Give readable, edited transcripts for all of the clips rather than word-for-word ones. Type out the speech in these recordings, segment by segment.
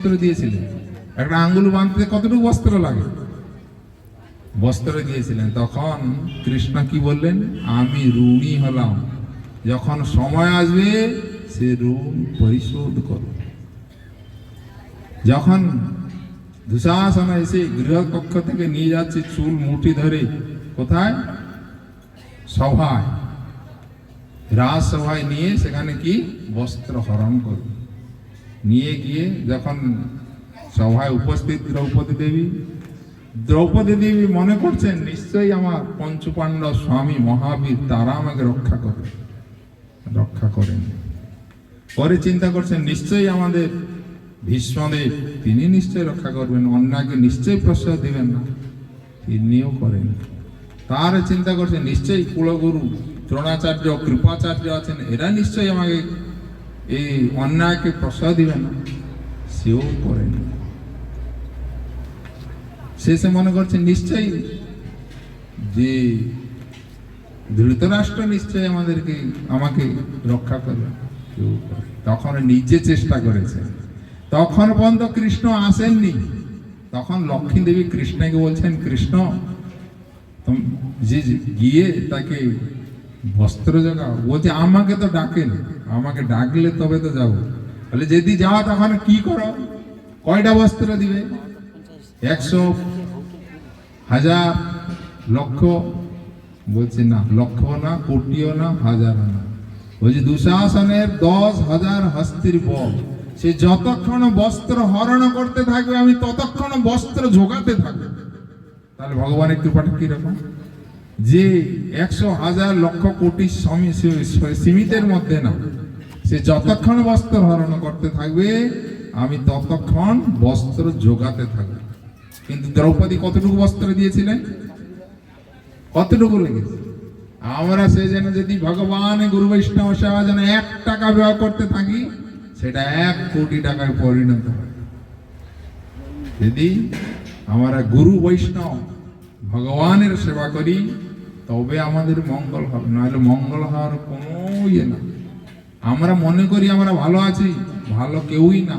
বস্ত্র দিয়েছিলেন। একটা আঙ্গুল বাঁধতে কতটুকু বস্ত্র লাগে? বস্ত্র দিয়েছিলেন। তখন কৃষ্ণ কি বললেন? আমি ঋণী হলাম, যখন সময় আসবে সে ঋণ পরিশোধ করো। যখন দুঃশাসন এসে গৃহকক্ষ থেকে নিয়ে যাচ্ছে চুল মুঠি ধরে, কোথায়? সভায়, রাজসভায় নিয়ে সেখানে কি বস্ত্র হরণ করবে। নিয়ে গিয়ে যখন সভায় উপস্থিত দ্রৌপদী দেবী মনে করছেন নিশ্চয়ই আমার পঞ্চপাণ্ডব স্বামী মহাবীর তারা আমাকে রক্ষা করবে, রক্ষা করেন। পরে চিন্তা করছেন নিশ্চয়ই আমাদের ভীষ্মদেব, তিনি নিশ্চয়ই রক্ষা করবেন, অন্যকে নিশ্চয়ই প্রশ্রয় দিবেন না, তিনিও করেন। তার চিন্তা করছেন নিশ্চয়ই কুলগুরু দ্রোণাচার্য কৃপাচার্য আছেন, এরা নিশ্চয়ই আমাকে এই অন্যায়কে প্রশ্রয় দিবেন না, সেও করেন। শেষে মনে করছেন নিশ্চয়ই যে ধৃতরাষ্ট্র নিশ্চয়ই আমাকে রক্ষা করবে, কেউ করে। তখন নিজে চেষ্টা করেছেন। তখন পর্যন্ত কৃষ্ণ আসেননি। তখন লক্ষ্মী দেবী কৃষ্ণকে বলছেন, কৃষ্ণ যে গিয়ে তাকে বস্ত্র জোগাও। বলছে আমাকে তো ডাকেন, আমাকে ডাকলে তবে তো যাবো। বলে যদি যাও তখন কি করো? কয়টা বস্ত্র দিবে? 100, 1000, লক্ষ? বলছে না, লক্ষ না, কোটিও না, হাজারও না। বলছে দুঃশাসনের 10,000 হস্তির বল, সে যতক্ষণ বস্ত্র হরণ করতে থাকবে আমি ততক্ষণ বস্ত্র জোগাতে থাকবে। তাহলে ভগবানের কৃপাটা কিরকম? যে 100, 1000, লক্ষ, কোটি সীমিতের মধ্যে না, সে যতক্ষণ বস্ত্র হরণ করতে থাকবে আমি ততক্ষণ বস্ত্র জোগাতে থাকবে। কিন্তু দ্রৌপদী কতটুকু বস্ত্র দিয়েছিলেন? কতটুকু লেগেছে? আমরা সে যেন যদি ভগবান গুরু বৈষ্ণব সেবা যেন 1 টাকা ব্যয় করতে থাকি, সেটা 1 কোটি টাকায় পরিণত হয়। যদি আমরা গুরু বৈষ্ণব ভগবানের সেবা করি তবে আমাদের মঙ্গল হবে, নাহলে মঙ্গল হওয়ার কোনো ইয়ে না। আমরা মনে করি আমরা ভালো আছি, ভালো কেউই না।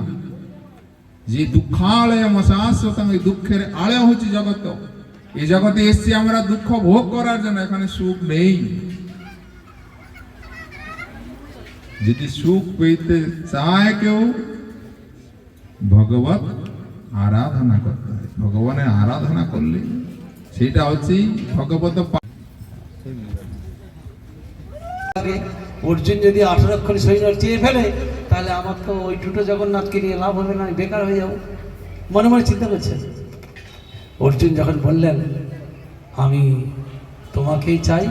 যে দুঃখালয় শাশ্বতং, এই দুঃখের আলে হচ্ছে জগৎ। এই জগতে এসছি আমরা দুঃখ ভোগ করার জন্য, এখানে সুখ নেই। যদি সুখ পেতে চায় কেউ, ভগবত আরাধনা করতে হয়। ভগবানের আরাধনা করলে সেটা হচ্ছে ভগবত। অর্জুন যদি 18 লক্ষ সৈন্য চেয়ে ফেলে, তাহলে আমার তো ওই দুটো জগন্নাথকে নিয়ে লাভ হবে না, বেকার হয়ে যাবো। মনে মনে চিন্তা করছেন। অর্জুন যখন বললেন আমি তোমাকেই চাই,